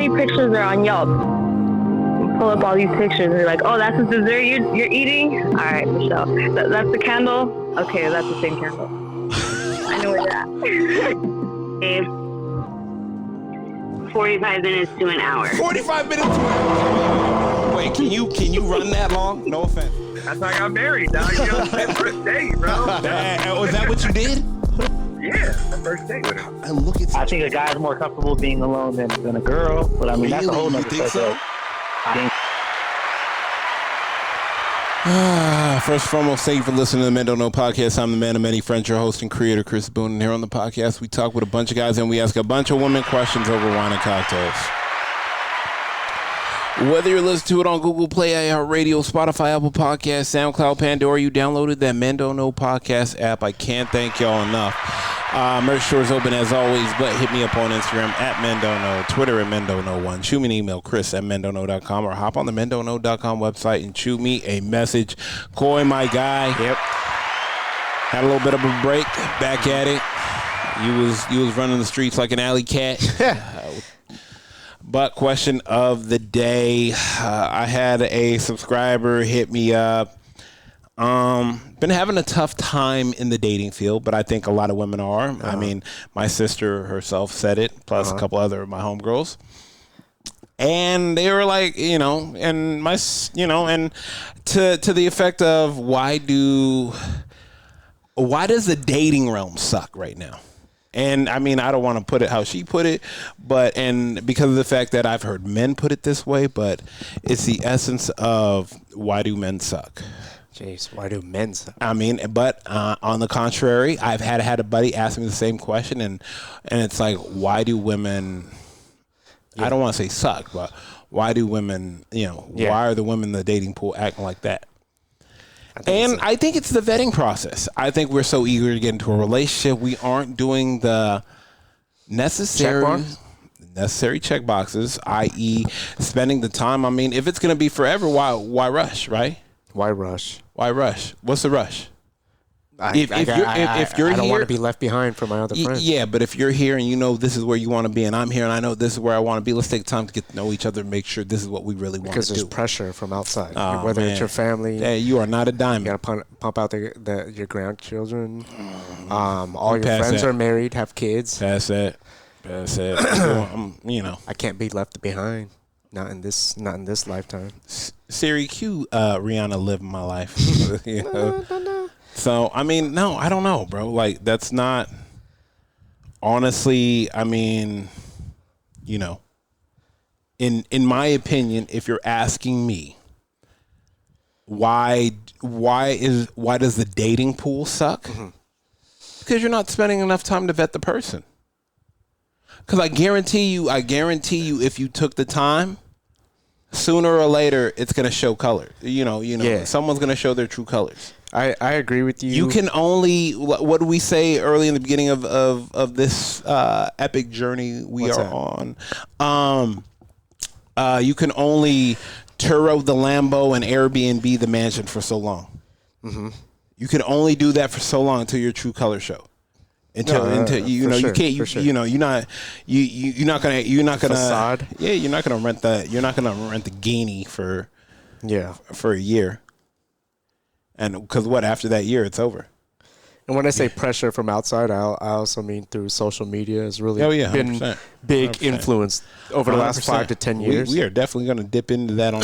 many pictures are on Yelp? Pull up all these pictures and you're like, oh, that's the dessert you're eating? All right, Michelle. That's the candle? Okay, that's the same candle. I know where you're at. Babe, 45 minutes to an hour. 45 minutes to an hour. Wait, can you run that long? No offense. That's how I got married, dog. You know, first date, bro. Was that what you did? Yeah, the first date with him. And look at I think a guy's more comfortable being alone than a girl, but I mean, that's a whole nother think so? subject. I think First and foremost, thank you for listening to the Men Don't Know podcast. I'm the man of many friends, your host and creator, Chris Boone. And here on the podcast, we talk with a bunch of guys and we ask a bunch of women questions over wine and cocktails. Whether you're listening to it on Google Play, iHeartRadio, Spotify, Apple Podcasts, SoundCloud, Pandora, you downloaded that Men Don't Know podcast app. I can't thank y'all enough. Merch store is open as always, but hit me up on Instagram at Men Don't Know, Twitter at Men Don't Know 1. Shoot me an email, chris@mendontknow.com, or hop on the mendontknow.com website and shoot me a message. Coy, my guy. Yep. Had a little bit of a break. Back at it. You was running the streets like an alley cat. But question of the day. I had a subscriber hit me up. Been having a tough time in the dating field, but I think a lot of women are. I mean, my sister herself said it, plus a couple other of my homegirls. And they were like, and and to the effect of why does the dating realm suck right now? And I mean, I don't want to put it how she put it, and because of the fact that I've heard men put it this way, but it's the essence of why do men suck? Jeez, why do men suck? I mean, but on the contrary, I've had a buddy ask me the same question, and it's like, why do women? I don't want to say suck, but why do women? Why are the women in the dating pool acting like that? I think it's the vetting process. I think we're so eager to get into a relationship, we aren't doing the necessary check boxes, i.e., spending the time. I mean, if it's going to be forever, why rush, right? Why rush? Why rush? What's the rush? If you're I don't want to be left behind for my other friends. Yeah, but if you're here and you know this is where you want to be, and I'm here and I know this is where I want to be, let's take time to get to know each other and make sure this is what we really want to do. Because there's pressure from outside, whether it's your family. Yeah, you are not a diamond. You got to pump out your grandchildren. All your friends are married, have kids. That's it. I can't be left behind. Not in this lifetime. Siri, cue Rihanna "Live My Life." No. So I mean, no, I don't know, bro. Like that's not. Honestly, I mean, in my opinion, if you're asking me, why does the dating pool suck? Mm-hmm. Because you're not spending enough time to vet the person. Because I guarantee you, if you took the time, sooner or later, it's going to show color. Someone's going to show their true colors. I agree with you. You can only, what do we say early in the beginning of this epic journey we are on? You can only Turo the Lambo and Airbnb the mansion for so long. Mm-hmm. You can only do that for so long until your true color show. Until you're not gonna facade. Yeah, you're not gonna rent the Guinea for a year. And because after that year it's over. And when I say pressure from outside, I also mean through social media has really been 100%. big 100%. influence over the last 5 to 10 years. We are definitely going to dip into that on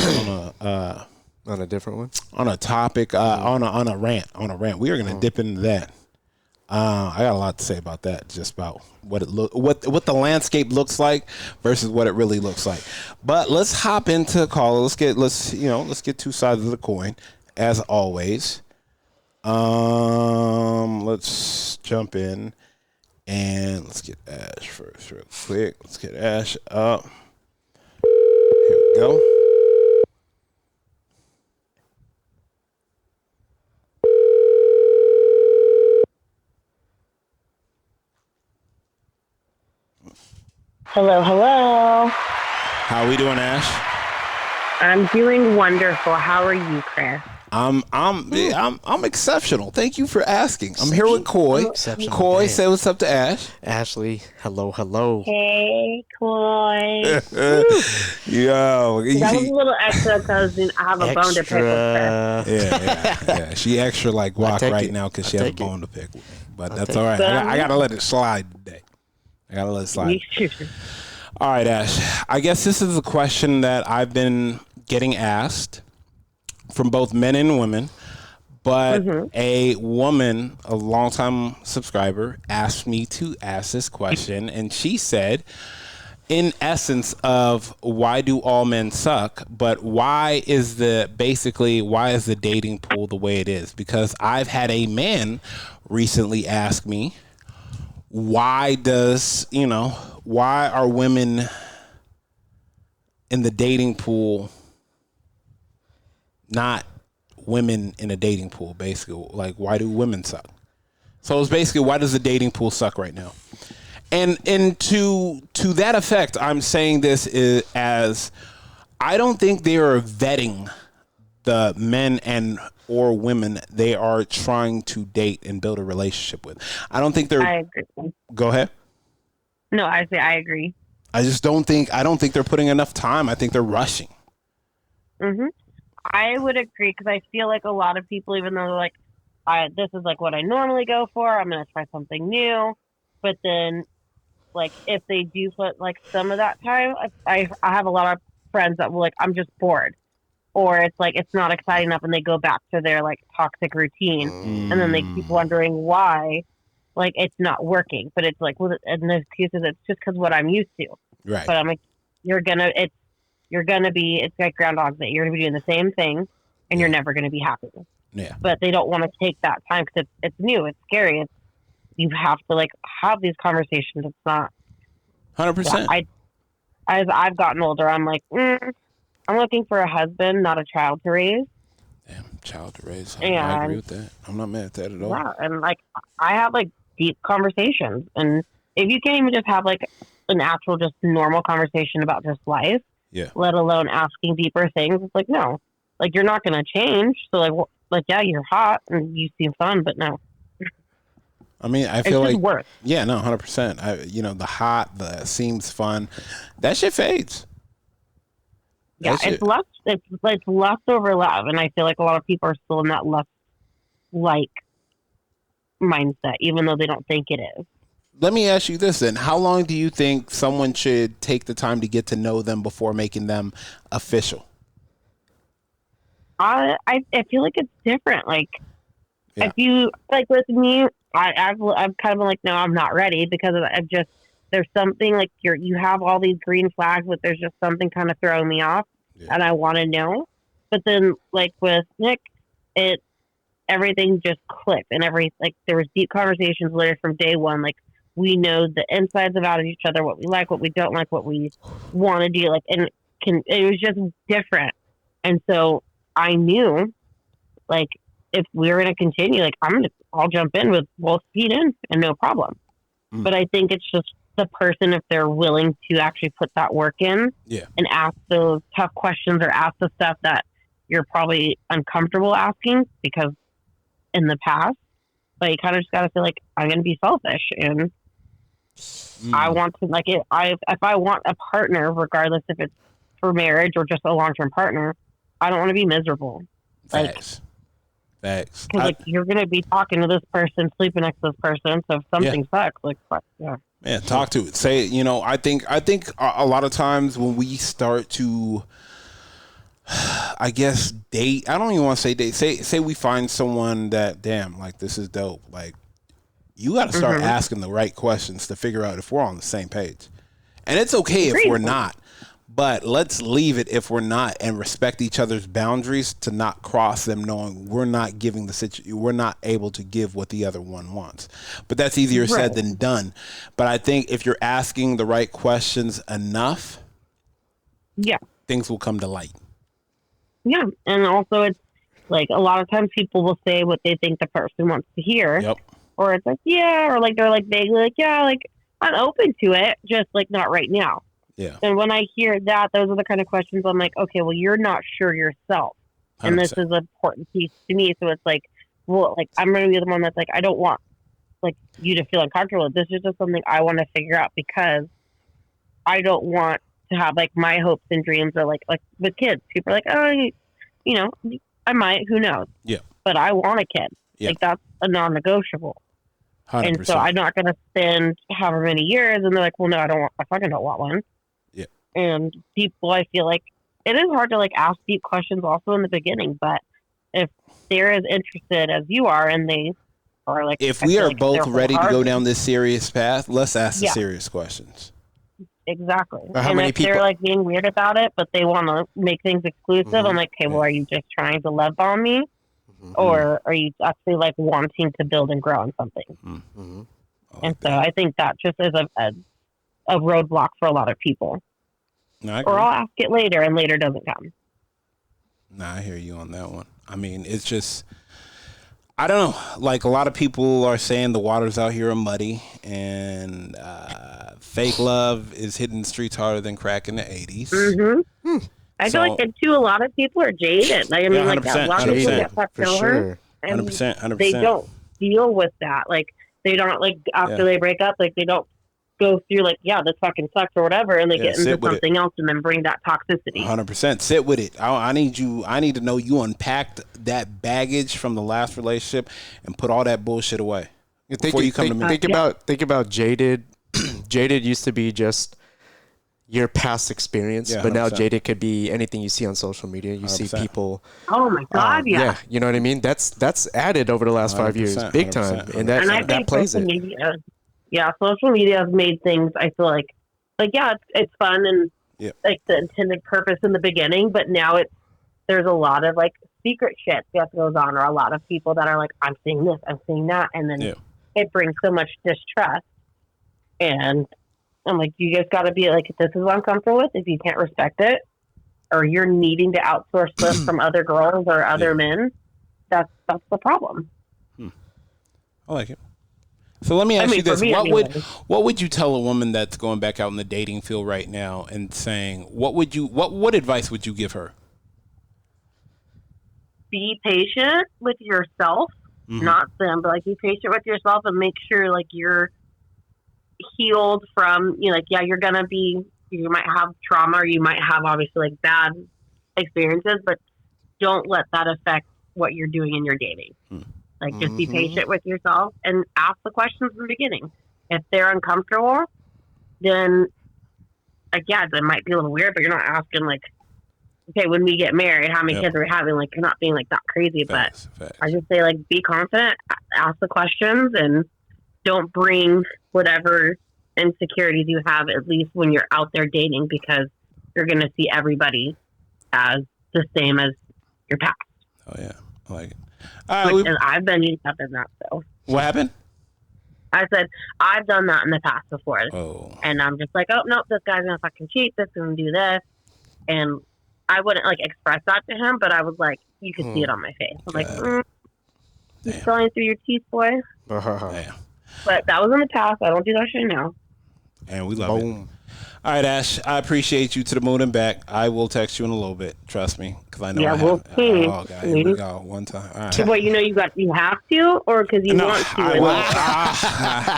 a different one, on a topic, on a rant. We are going to dip into that. I got a lot to say about that, just about what the landscape looks like versus what it really looks like. But let's hop into call. Let's get two sides of the coin as always. Let's jump in and let's get Ash first real quick. Let's get Ash up. Here we go. Hello. How are we doing, Ash? I'm doing wonderful. How are you, Chris? I'm exceptional. Thank you for asking. I'm here with Coy. Exceptional. Coy, Man. say what's up to Ash. Ashley, hello. Hey, Coy. Yo, That was a little extra because I have a bone to pick with her. yeah. She extra like guac take right it. now because she has a bone to pick with me. But that's take all right. it. I gotta let it slide today. I gotta let it slide. All right, Ash. I guess this is a question that I've been getting asked from both men and women. But a woman, a longtime subscriber, asked me to ask this question, and she said, in essence of why do all men suck, but why is the dating pool the way it is? Because I've had a man recently ask me, why are women in the dating pool not women in a dating pool? Basically, like, why do women suck? So it's basically, why does the dating pool suck right now? And to that effect, I'm saying this as I don't think they are vetting the men or women they are trying to date and build a relationship with. I don't think they're. I agree. Go ahead. No, I agree. I don't think they're putting enough time. I think they're rushing. Mm-hmm. I would agree because I feel like a lot of people, even though they're like, this is like what I normally go for, I'm going to try something new. But then, like, if they do put like some of that time, I have a lot of friends that will like, I'm just bored. Or it's like, it's not exciting enough and they go back to their like toxic routine. And then they keep wondering why, like, it's not working. But it's like, well, and the excuse is it's just because what I'm used to. Right. But I'm like, it's like Groundhog Day. You're going to be doing the same thing and you're never going to be happy. Yeah. But they don't want to take that time because it's new. It's scary. You have to like have these conversations. It's not 100%. As I've gotten older, I'm like, I'm looking for a husband, not a child to raise. Damn, child to raise. I agree with that. I'm not mad at that at all. Yeah. And like, I have like deep conversations. And if you can't even just have like an actual, just normal conversation about just life, let alone asking deeper things, it's like, no, like you're not going to change. So like, yeah, you're hot and you seem fun, but no. I mean, I feel like, worth. Yeah, no, 100%. The hot, the seems fun, that shit fades. Yeah, it's lust over love, and I feel like a lot of people are still in that lust like mindset, even though they don't think it is. Let me ask you this then: how long do you think someone should take the time to get to know them before making them official? I feel like it's different. Like if you like with me, I've kind of been like, no, I'm not ready because there's something like you have all these green flags, but there's just something kind of throwing me off, and I want to know. But then like with Nick, everything just clicked, and there was deep conversations literally from day one. Like we know the insides of out of each other, what we like, what we don't like, what we want to do. Like it was just different, and so I knew like if we were going to continue, like I'll jump in with both feet in and no problem. But I think it's just the person, if they're willing to actually put that work in and ask those tough questions or ask the stuff that you're probably uncomfortable asking because in the past, but you kind of just got to feel like I'm going to be selfish and I want to like it. If I want a partner, regardless if it's for marriage or just a long-term partner, I don't want to be miserable. Facts. Because like you're gonna be talking to this person, sleeping next to this person. So if something sucks, like talk to it. Say, I think a lot of times when we start to, I guess, date. I don't even want to say date. Say we find someone that, damn, like this is dope. Like you got to start asking the right questions to figure out if we're on the same page. And it's okay if we're not. But let's leave it if we're not and respect each other's boundaries to not cross them, knowing we're not giving we're not able to give what the other one wants. But that's easier said than done. But I think if you're asking the right questions enough, things will come to light. Yeah, and also it's like a lot of times people will say what they think the person wants to hear. Yep. Or it's like, or like they're like vaguely like, like I'm open to it, just like not right now. Yeah. And when I hear that, those are the kind of questions I'm like, okay, well, you're not sure yourself. And 100%. this is an important piece to me. So it's like, well, like I'm going to be the one that's like, I don't want like you to feel uncomfortable. This is just something I want to figure out because I don't want to have like my hopes and dreams are like with kids. People are like, oh, you know, I might, who knows? Yeah. But I want a kid. Yeah. Like that's a non-negotiable. 100%. And so I'm not going to spend however many years. And they're like, well, no, I fucking don't want one. Yeah. And people, I feel like it is hard to like ask deep questions also in the beginning, but if they're as interested as you are and they are like, if I we feel are like both they're ready to go wholehearted- down this serious path, let's ask the Yeah. serious questions. Exactly. How And many if they're people- like being weird about it, but they want to make things exclusive, Mhm. I'm like, okay, well, are you just trying to love bomb me? Mhm. Or are you actually like wanting to build and grow on something? Mhm. And so I think that just is a roadblock for a lot of people. No, I agree. Or I'll ask it later and later doesn't come. Nah, I hear you on that one. I mean, it's just, I don't know. Like a lot of people are saying the waters out here are muddy and fake love is hitting the streets harder than crack in the 80s. Mm-hmm. I So- feel like too, a lot of people are jaded. Like, I mean, Yeah, like that. A lot of people 100%. get fucked For over. sure. And 100%. 100%. they don't deal with that. Like, they don't, like, after Yeah. they break up, like, they don't go through, like, yeah, this fucking sucks or whatever, and they Yeah, get into sit with it. something else and then bring that toxicity. 100%. Sit with it. I need to know you unpacked that baggage from the last relationship and put all that bullshit away. Before you come to me. Think about jaded. Jaded used to be just your past experience, Yeah, but now 100%. jaded could be anything you see on social media. You see 100%. people. Oh, my God, yeah. You know what I mean. That's added over the last 5 years, 100%, big time, 100%. and that And I that think plays social it. media, social media has made things, I feel like yeah, it's fun and Yeah. like the intended purpose in the beginning, but now there's a lot of like secret shit that goes on, or a lot of people that are like, I'm seeing this, I'm seeing that, and then Yeah. it brings so much distrust. And I'm like, you guys got to be like, if this is what I'm comfortable with, if you can't respect it, or you're needing to outsource this from other girls or other men, that's the problem. I like it. So let me ask you for this: me, anyways. what would you tell a woman that's going back out in the dating field right now and saying what advice would you give her? Be patient with yourself, Mhm. not them, but like be patient with yourself and make sure like you're healed from, like, yeah, you might have trauma, or you might have obviously like bad experiences, but don't let that affect what you're doing in your dating. Like, just be Mhm. patient with yourself and ask the questions in the beginning. If they're uncomfortable, then like, yeah, it might be a little weird, but you're not asking like, okay, when we get married, how many Yep. kids are we having? Like, you're not being like that crazy, Facts. but I just say like, be confident, ask the questions, and don't bring whatever insecurities you have, at least when you're out there dating, because you're going to see everybody as the same as your past. Oh yeah, I like it. All right, And I've been used up in that, so. what happened? I said, I've done that in the past before. Oh, And I'm just like, oh, no, this guy's going to fucking cheat. This is going to do this. And I wouldn't, like, express that to him, but I was like, you could see it on my face. I'm like, you Damn. going through your teeth, boy. damn. But that was in the past. I don't do that shit now. And we love it. Boom. All right, Ash, I appreciate you to the moon and back. I will text you in a little bit. Trust me, because I know. Yeah, I we'll have. see. Oh God, here we go. One time. All right. What, you have to, or because you No, want to? I will.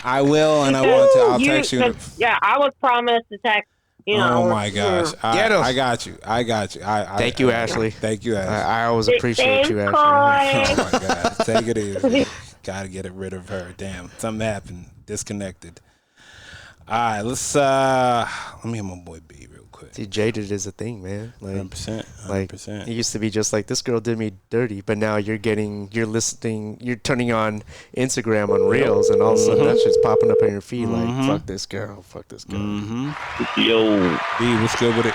I will, and I want to. I'll text you. 'cause, yeah, I was promised to text. Oh my gosh! Get 'em. I got you. I got you. Thank you, Ashley. Thank you, Ashley. I always appreciate you, Ashley. Oh my God! Take it easy. Gotta get rid of her. Damn, something happened. Disconnected. All right, let's let me hit my boy B real quick. See, jaded is a thing, man. Like, 100%. like 100%. it used to be just like, this girl did me dirty, but now you're turning on Instagram on Reels, and all of a sudden that shit's popping up on your feed like, fuck this girl, fuck this girl. Yo. B, what's good with it?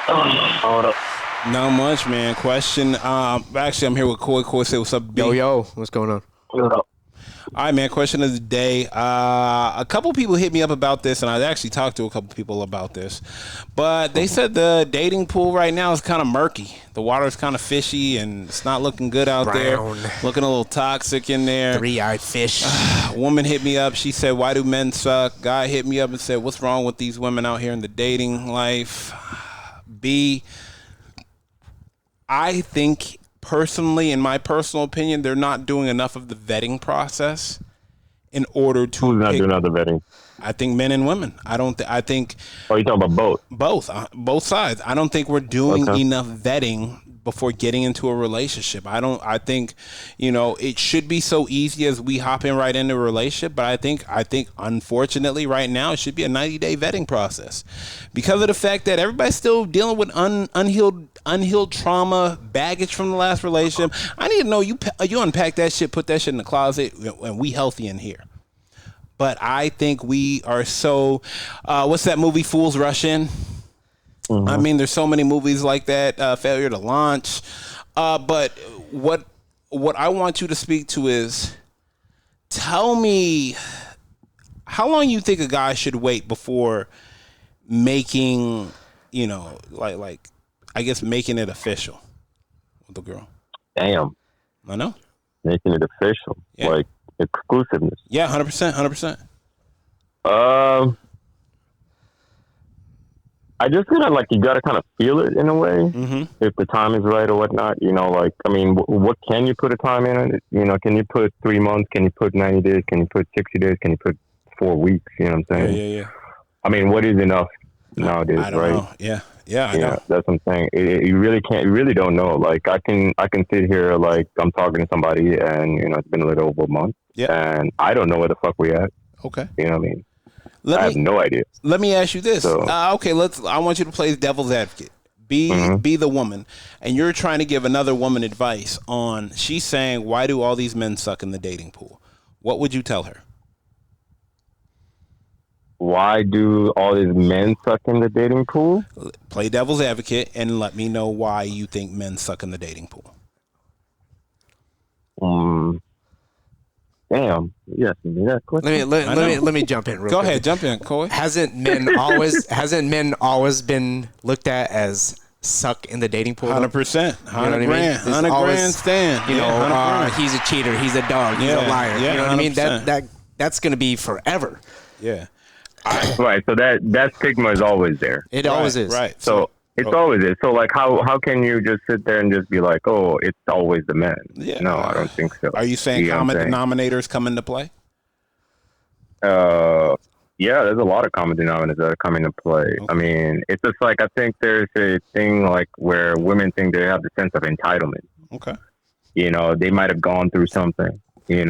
Hold up. Not much, man. Question. Actually, I'm here with Koi. Koi, say what's up, B. Yo, what's going on? Hold up. All right, man. Question of the day. A couple people hit me up about this, and I actually talked to a couple people about this. But they said the dating pool right now is kind of murky. The water's kind of fishy, and it's not looking good out Brown. there. Looking a little toxic in there. Three-eyed fish. A woman hit me up. She said, "Why do men suck?" Guy hit me up and said, "What's wrong with these women out here in the dating life?" B, I think personally, in my personal opinion, they're not doing enough of the vetting process in order to. Who's not doing all the vetting? I think men and women. I don't. I think. Oh, you talking about both? Both sides. I don't think we're doing enough vetting before getting into a relationship. I think, it should be so easy as we hop in right into a relationship. But I think unfortunately right now it should be a 90-day vetting process because of the fact that everybody's still dealing with unhealed trauma, baggage from the last relationship. I need to know you unpack that shit, put that shit in the closet, and we healthy in here. But I think we are so, what's that movie, Fools Rush In? Mm-hmm. I mean, there's so many movies like that, Failure to Launch. But what I want you to speak to is, tell me, how long you think a guy should wait before making, like I guess making it official with the girl? Damn. I know. Making it official. Yeah. Like, exclusiveness. Yeah, 100%. I just feel you gotta kind of feel it in a way, if the time is right or whatnot. What can you put a time in on it? Can you put 3 months? Can you put 90 days? Can you put 60 days? Can you put 4 weeks? You know what I'm saying? Yeah. I mean, what is enough nowadays, I don't right? know. Yeah, I know. That's what I'm saying. You really can't. You really don't know. Like I can sit here I'm talking to somebody and it's been a little over a month. Yeah. And I don't know where the fuck we at. Okay. You know what I mean? I have no idea. Let me ask you this. So, okay, I want you to play devil's advocate. Be the woman, and you're trying to give another woman advice on. She's saying, "Why do all these men suck in the dating pool?" What would you tell her? Why do all these men suck in the dating pool? Play devil's advocate and let me know why you think men suck in the dating pool. Damn. Yes, that question. Let me jump in real quick. Go ahead, jump in, Coy. Hasn't men always been looked at as suck in the dating pool? 100%. 100 grand stand. He's a cheater. He's a dog. He's a liar. You know what I mean? That's going to be forever. Yeah. Right. So that stigma is always there. It always is. Right. So it's always is. So how can you just sit there and just be like, oh, it's always the men? Yeah. No, I don't think so. Are you saying common denominators come into play? Yeah, there's a lot of common denominators that are coming into play. Okay. I mean, it's just I think there's a thing where women think they have the sense of entitlement. Okay. They might have gone through something. They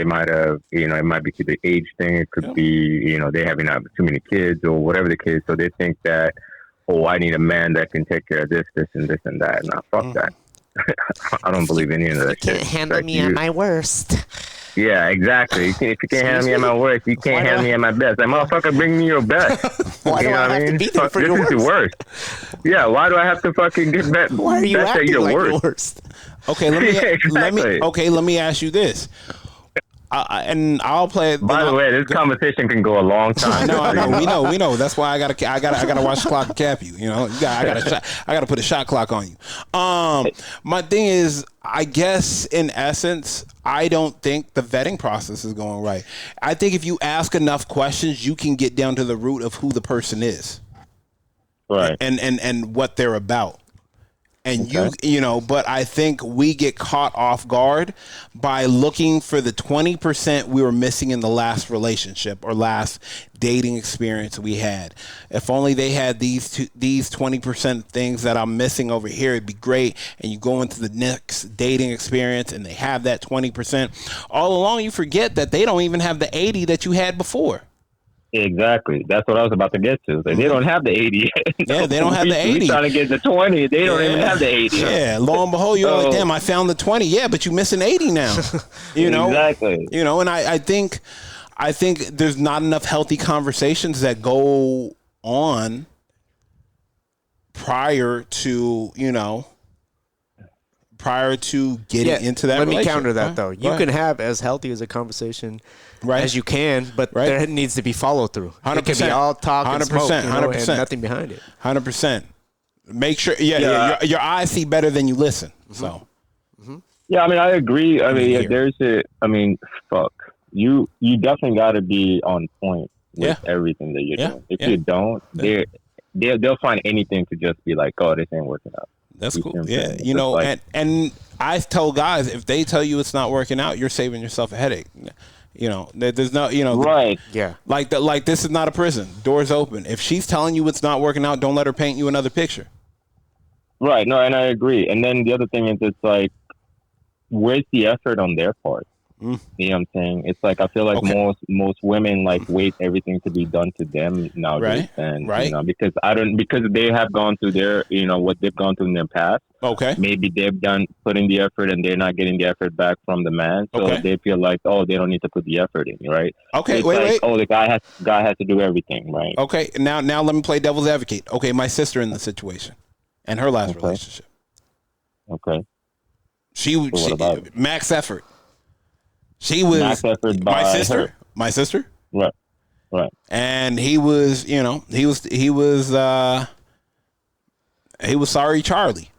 might have, it might be the age thing. It could be, they haven't had too many kids or whatever the case. So they think that, I need a man that can take care of this, and this, and that. Nah, fuck that. I don't believe any of that. You can't handle me at my worst. Yeah, exactly. If you can't handle me at my worst, you can't handle me at my best. Like, motherfucker, bring me your best. Why do I have to be there for your worst? This is your worst. Yeah, why do I have to fucking get back? Why are you acting like your worst? Okay, let me ask you this. And I'll play it. By the way, this conversation can go a long time. I know. We know. That's why I gotta watch the clock and cap you. I gotta put a shot clock on you. My thing is, I guess in essence, I don't think the vetting process is going right. I think if you ask enough questions, you can get down to the root of who the person is, right? And what they're about. And but I think we get caught off guard by looking for the 20% we were missing in the last relationship or last dating experience we had. If only they had these 20% things that I'm missing over here, it'd be great. And you go into the next dating experience and they have that 20%. All along, you forget that they don't even have the 80 that you had before. Exactly. That's what I was about to get to. They don't have the 80. Yeah, they don't have the 80. We trying to get the 20. They don't even have the 80. Yeah, lo and behold, you're like, damn, I found the 20. Yeah, but you're missing 80 now. Exactly. And I think there's not enough healthy conversations that go on prior to getting into that. Let me counter that though. You can have as healthy as a conversation as you can, but there needs to be follow through. 100%. It can be all talk and smoke, 100%, and nothing behind it. 100%. Make sure, your eyes see better than you listen. So, yeah, I mean, I agree. I mean, fuck. You definitely got to be on point with everything that you're doing. If you don't, they'll find anything to just be like, oh, this ain't working out. That's You cool. see what I'm Yeah, saying? you know, Like- and I tell guys, if they tell you it's not working out, you're saving yourself a headache. You know, there's no, you know, right. Yeah. like this is not a prison. Doors open. If she's telling you it's not working out, don't let her paint you another picture. Right. No, and I agree. And then the other thing is, it's like, where's the effort on their part? Mm. You know what I'm saying? It's like, I feel like Okay. most women like wait everything to be done to them nowadays. Right. And, Right. you know, because they have gone through their, you know, what they've gone through in their past. Okay. Maybe they've put in the effort and they're not getting the effort back from the man. So Okay. they feel like, oh, they don't need to put the effort in, right? Okay. It's Wait. like, Wait. oh, the guy has to do everything, right? Okay. Now let me play devil's advocate. Okay, my sister in the situation, and her last relationship. Okay. She what about it? max effort. She was Max effort by my sister. her. My sister. Right. Right. And he was, you know, he was sorry Charlie.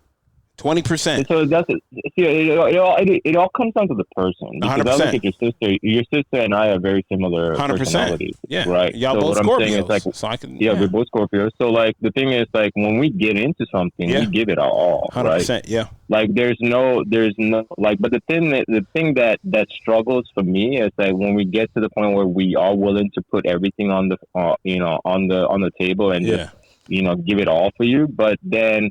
20%. So that's it. See, it all comes down to the person. Because 100%. I look at your sister. Your sister and I are very similar 100%. personalities. Yeah. Right. Y'all so both what I'm saying Scorpios. is like, so I can. yeah, we're both Scorpios. So like the thing is like when we get into something, Yeah. we give it our all. 100%. Right. Yeah. Like there's no like, but the thing that struggles for me is that when we get to the point where we are willing to put everything on the on the table and just give it all for you, but then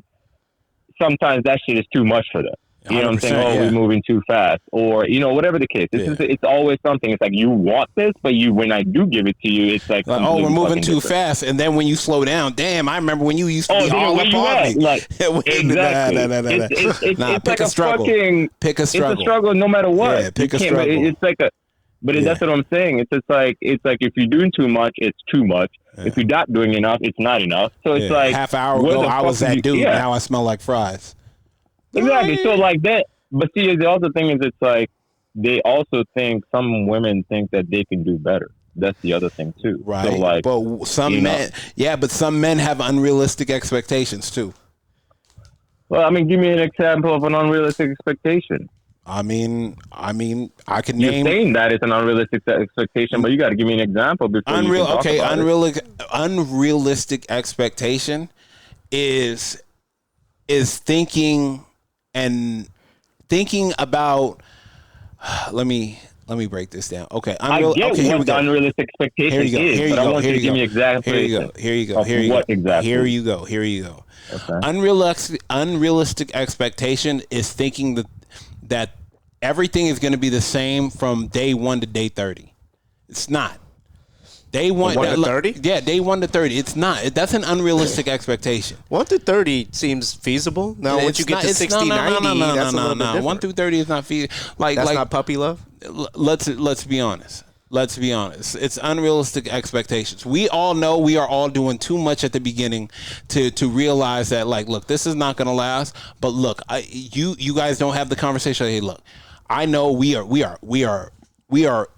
sometimes that shit is too much for them. You know what I'm saying? Oh, yeah. we're moving too fast, or whatever the case. It's always something. It's like you want this, but when I do give it to you, it's like oh, we're completely moving fucking too different. fast, and then when you slow down, damn, I remember when you used to be damn, all where up you on at? me. Like, exactly. It's Nah, like pick a struggle. Pick a struggle. It's a struggle no matter what. Yeah, pick You a can't- struggle. It's like a. But that's what I'm saying. It's just like if you're doing too much, it's too much. If you're not doing enough, it's not enough. So it's like half hour where ago, the I fuck was did that you- dude. yeah. Now I smell like fries. Exactly. So like that. But see, the other thing is, it's like they also think some women think that they can do better. That's the other thing too. Right. So like, but some men, but some men have unrealistic expectations too. well, I mean, give me an example of an unrealistic expectation. I mean, I can You're name saying that it's an unrealistic expectation, but you got to give me an example before you can talk about it. Unrealistic expectation is thinking about. Let me break this down. Okay, I get what the unrealistic expectation is, but I want you to give me exactly. Here you go. Okay. Unrealistic expectation is thinking that everything is going to be the same from day 1 to day 30. It's not. Day 1 to 30? Yeah, day 1 to 30. It's not. That's an unrealistic expectation. 1 to 30 seems feasible. Now, once you get to 60, 90, that's a little bit different. 1 through 30 is not feasible. That's not puppy love? Let's be honest. It's unrealistic expectations. We all know we are all doing too much at the beginning to realize that, like, look, this is not going to last. But look, you guys don't have the conversation. Hey, look, I know we are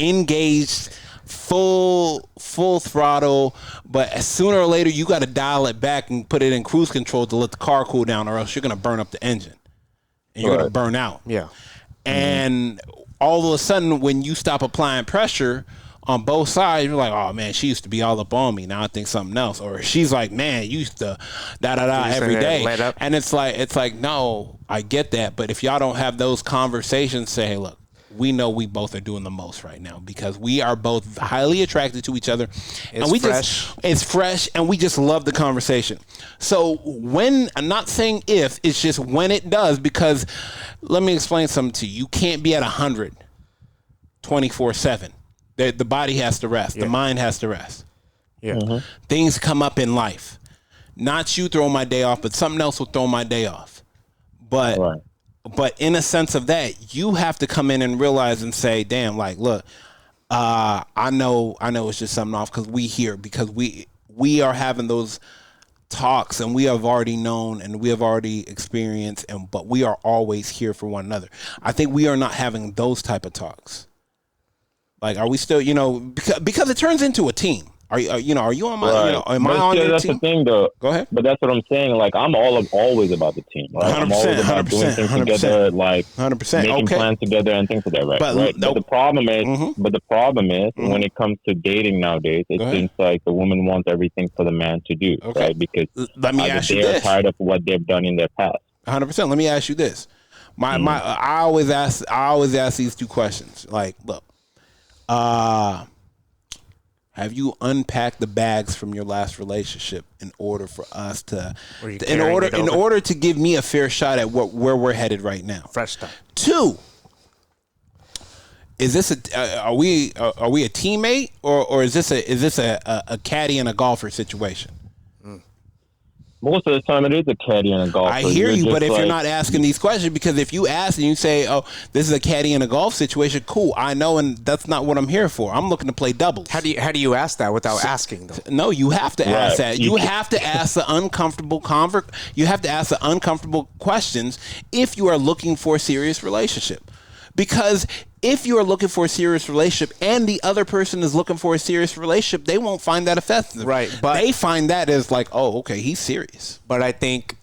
engaged, full throttle. But sooner or later, you got to dial it back and put it in cruise control to let the car cool down, or else you're going to burn up the engine and you're going to burn out. Yeah. And all of a sudden, when you stop applying pressure on both sides, you're like, oh man, she used to be all up on me. Now I think something else. Or she's like, man, you used to every day. And it's like, no, I get that. But if y'all don't have those conversations, say, hey, look, we know we both are doing the most right now because we are both highly attracted to each other. It's fresh and we just love the conversation. So when, I'm not saying if, it's just when it does, because let me explain something to you. You can't be at 100 24/7. The body has to rest. The mind has to rest. Yeah. Mm-hmm. Things come up in life. Not you throw my day off, but something else will throw my day off. But in a sense of that, you have to come in and realize and say, damn, like, look, I know it's just something off because we are having those talks and we have already known and we have already experienced, but we are always here for one another. I think we are not having those type of talks. Like, are we still, because it turns into a team. Are you on my, am I on your that's team? The thing, though. Go ahead. But that's what I'm saying. Like, I'm always about the team, right? I'm always about doing things together, like 100%. making plans together and things like that, right? But the problem is, when it comes to dating nowadays, it seems like the woman wants everything for the man to do, right? Because let me ask you they're this. tired of what they've done in their past. 100%. Let me ask you this. I always ask these two questions. Like, look, have you unpacked the bags from your last relationship in order for us to, in order to give me a fair shot at where we're headed right now? Fresh start. 2, is this are we a teammate or is this a caddy and a golfer situation? Most of the time, it is a caddy and a golfer. I hear you, but if you're not asking these questions, because if you ask and you say, "Oh, this is a caddy and a golf situation," cool, I know, and that's not what I'm here for. I'm looking to play doubles. How do you ask that without asking though? No, you have to ask that. You have to ask the uncomfortable You have to ask the uncomfortable questions if you are looking for a serious relationship. Because if you are looking for a serious relationship and the other person is looking for a serious relationship, they won't find that offensive. Right. But they find that as like, oh, okay, he's serious. But I think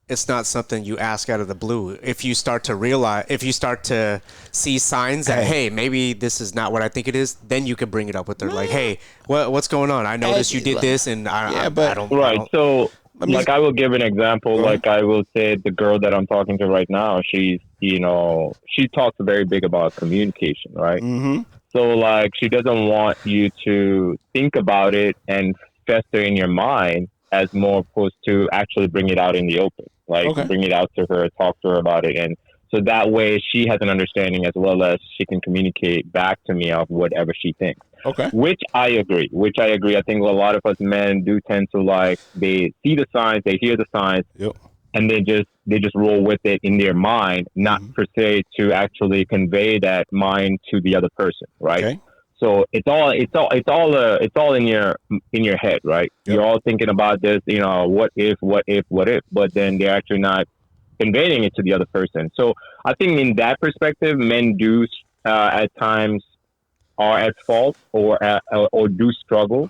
it's not something you ask out of the blue. If you start to see signs that, hey, maybe this is not what I think it is, then you can bring it up with her. Like, hey, what's going on? I noticed you did this, and I don't. Right. So, like, I will give an example. Like, I will say the girl that I'm talking to right now, she talks very big about communication, right? Mm-hmm. So, like, she doesn't want you to think about it and fester in your mind as more opposed to actually bring it out in the open. Like, bring it out to her, talk to her about it. And so that way she has an understanding as well as she can communicate back to me of whatever she thinks. Okay. Which I agree. I think a lot of us men do tend to, like, they see the signs, they hear the signs, and they just roll with it in their mind, not per se to actually convey that mind to the other person, right? Okay. So it's all in your head, right? Yep. You're all thinking about this, what if, but then they're actually not conveying it to the other person. So I think in that perspective, men do at times are at fault or do struggle,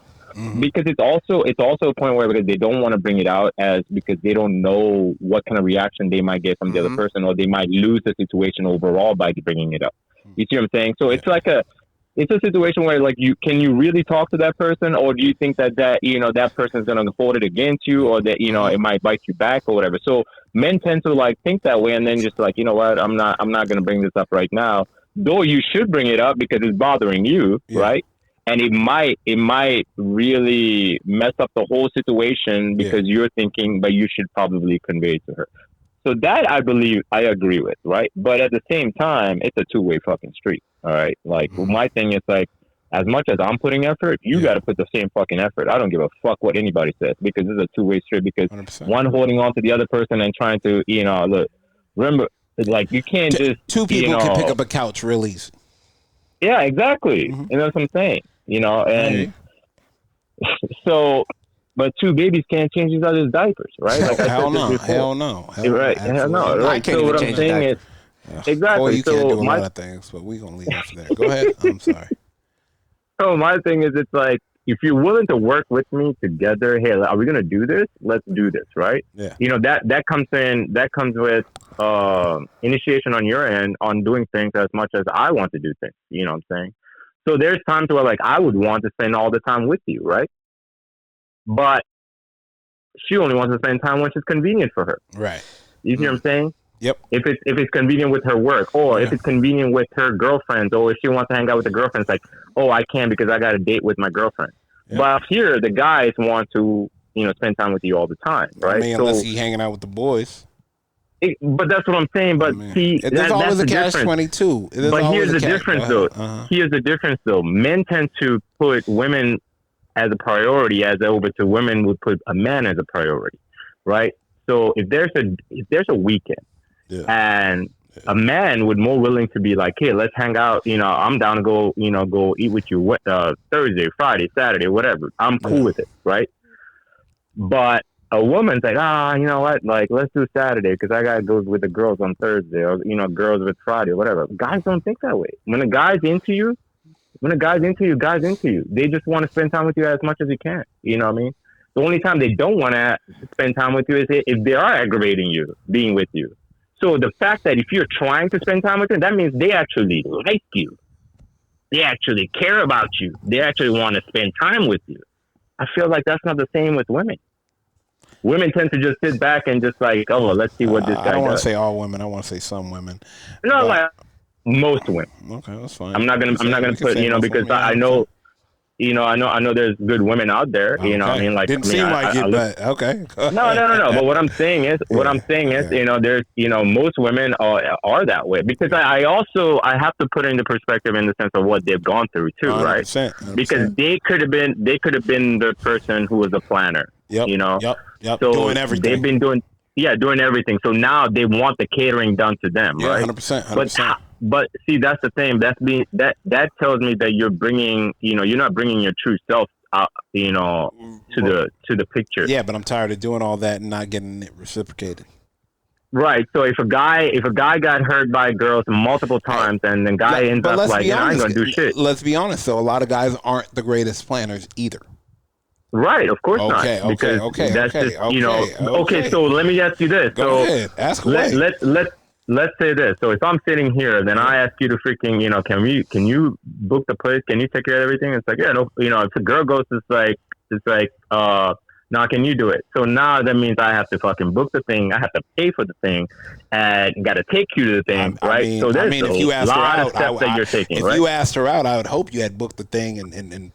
because it's also a point where because they don't want to bring it out because they don't know what kind of reaction they might get from the other person, or they might lose the situation overall by bringing it up. You see what I'm saying? So it's like it's a situation where, like, can you really talk to that person, or do you think that that person is going to hold it against you, or that it might bite you back or whatever? So men tend to, like, think that way, and then just like, you know what, I'm not going to bring this up right now. Though you should bring it up because it's bothering you, right? And it might really mess up the whole situation because you're thinking, but you should probably convey it to her. So that I believe I agree with, right? But at the same time, it's a two-way fucking street, all right? Like, my thing is, like, as much as I'm putting effort, you got to put the same fucking effort. I don't give a fuck what anybody says, because it's a two-way street, because 100%. One holding on to the other person and trying to, look, remember, like, you can't just... Two people can pick up a couch real easy. Yeah, exactly. You know what I'm saying? And so... But two babies can't change each other's diapers, right? Like hell no. Right. Hell no. Right. So what I'm saying is, exactly. Well, you can't do a lot of things, but we're gonna leave that for that. Go ahead. I'm sorry. So my thing is, it's like, if you're willing to work with me together, hey, are we gonna do this? Let's do this, right? Yeah. That comes with initiation on your end on doing things as much as I want to do things. You know what I'm saying? So there's times where, like, I would want to spend all the time with you, right? But she only wants to spend time when it's convenient for her. Right. You see what I'm saying? Yep. If it's convenient with her work, or if it's convenient with her girlfriends, or if she wants to hang out with the girlfriends, like, oh, I can't because I got a date with my girlfriend. Yep. But here, the guys want to, spend time with you all the time, right? I mean, unless he's hanging out with the boys. But that's what I'm saying. But see, there's always a catch-22. But here's the difference, though. Here's the difference, though. Men tend to put women as a priority, as over to women would put a man as a priority, right? So if there's a weekend, and a man would more willing to be like, hey, let's hang out. I'm down to go eat with you Thursday, Friday, Saturday, whatever. I'm cool with it, right? But a woman's like, you know what? Like, let's do Saturday because I gotta go with the girls on Thursday, or girls with Friday, or whatever. Guys don't think that way. When a guy's into you, guy's into you. They just want to spend time with you as much as you can. You know what I mean? The only time they don't want to spend time with you is if they are aggravating you, being with you. So the fact that if you're trying to spend time with them, that means they actually like you. They actually care about you. They actually want to spend time with you. I feel like that's not the same with women. women tend to just sit back and just like, oh, well, let's see what this guy I don't want to does. say all women. I want to say some women. No, But- like most women. Okay, that's fine. I'm not gonna put, you know, because I know, you know, I know there's good women out there. You know, what I mean, like, didn't I mean, seem I like it, look- but okay. No. But what I'm saying is, you know, there's, you know, most women are that way, because I also have to put it into perspective in the sense of what they've gone through too, 100%, right? 100%. Because they could have been the person who was a planner. Yep. You know. Yep. So Doing everything. they've been doing everything. So now they want the catering done to them, Yeah, right? 100%. But see, that's the thing. That tells me that you're not bringing your true self out, you know, to the picture. Yeah, but I'm tired of doing all that and not getting it reciprocated. Right. So if a guy got hurt by girls multiple times, and the guy ends up like, I ain't gonna do shit. Let's be honest, though. A lot of guys aren't the greatest planners either. Right. Of course not. Okay. You know. Okay. So let me ask you this. Go ahead. Ask away. Let's say this. So if I'm sitting here, then I ask you to freaking, you know, can you book the place? Can you take care of everything? It's like, yeah, no, you know, if the girl goes, it's like, now can you do it? So now that means I have to fucking book the thing. I have to pay for the thing, and got to take you to the thing, right? So there's if you asked her out, steps that you're taking, right? If you asked her out, I would hope you had booked the thing and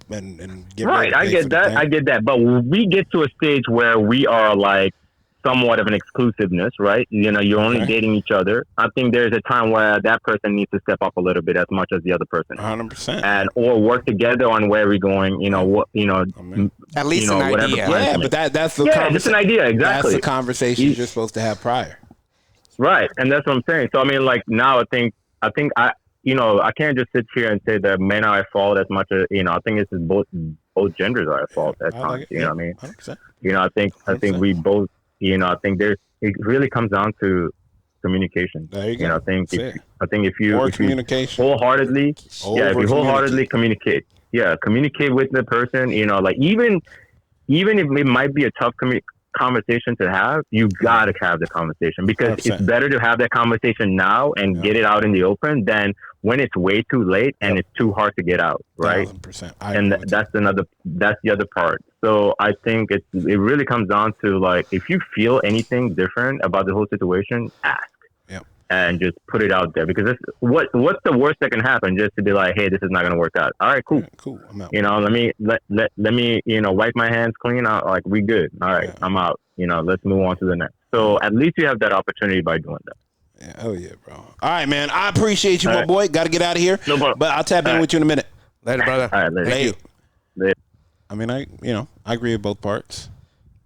get right. I get that. I get that. But we get to a stage where we are like somewhat of an exclusiveness, right? You know, you're only dating each other. I think there's a time where that person needs to step up a little bit as much as the other person, 100%, and or work together on where we're going. You know what? You know, at least an idea. Yeah, but that's the just an idea. Exactly. That's the conversation you're supposed to have prior. Right, and that's what I'm saying. So I mean, like now, I think I, you know, I can't just sit here and say that men are at fault as much as, you know. I think it's just both genders are at fault at times. You know what I mean? 100%. You know, I think we both. You know, I think it really comes down to communication. There you go. You know, I think if you communication wholeheartedly, if you wholeheartedly communicate, communicate with the person. You know, like even if it might be a tough conversation to have, you gotta have the conversation, because 100%. it's better to have that conversation now and get it out in the open than when it's way too late and it's too hard to get out, right? 100%. And that's the other part. So I think it really comes down to, like, if you feel anything different about the whole situation, ask. And just put it out there, because what's the worst that can happen? Just to be like, hey, this is not going to work out. All right, cool. Cool. I'm out. You know, let me, you know, wipe my hands clean out. Like, we good. All right, I'm out. You know, let's move on to the next. So at least you have that opportunity by doing that. Yeah, oh yeah, bro. All right, man. I appreciate you, my boy. Got to get out of here. No problem. But I'll tap in with you in a minute. Later, brother. All right, later. Thank you. Later. I mean, I agree with both parts.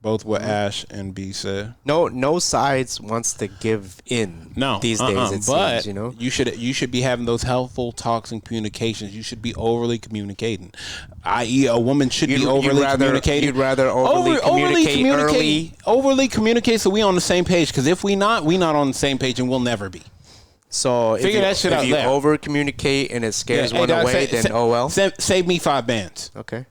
Both what Ash and B said. No sides wants to give in. No, these days it but seems, you know. You should be having those helpful talks and communications. You should be overly communicating, i.e., a woman should be overly communicating. You'd rather overly communicate early. Overly communicate, so we on the same page. Because if we not on the same page, and we'll never be. So Figure that shit out if you there. over communicate and it scares one guys, away, then oh well. Save me 5 bands. Okay.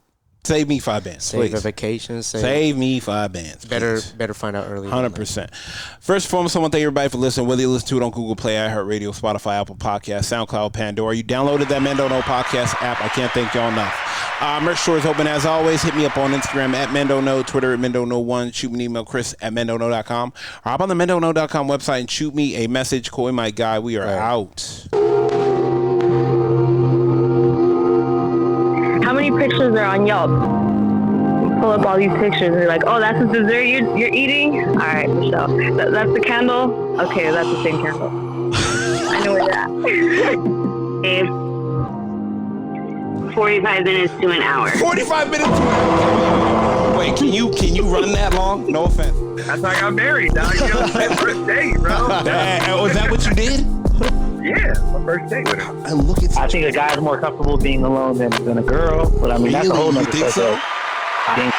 Save me 5 bands. Save please. a vacation. Save me 5 bands. Better please. find out early. 100%. First and foremost, I want to thank everybody for listening. Whether you listen to it on Google Play, iHeartRadio, Spotify, Apple Podcasts, SoundCloud, Pandora. You downloaded that Men Don't Know podcast app. I can't thank y'all enough. Merch store is open as always. Hit me up on Instagram at Men Don't Know, Twitter at Men Don't Know 1. Shoot me an email, Chris at MenDon'tKnow.com. Or hop on the MenDon'tKnow.com website and shoot me a message. Koi, my guy, we are out. How many pictures are on Yelp? Pull up all these pictures and you're like, oh, that's the dessert you're eating? All right, Michelle. That's the candle? Okay, that's the same candle. I know where you're at. 45 minutes to an hour. 45 minutes to an hour. Wait, can you run that long? No offense. That's how I got married, dog. You know, my first date, bro. Was that what you did? Yeah, my first date with her. And look at I think a guy's more comfortable being alone than a girl, but I mean that's a whole Really? nother You think so? subject. Being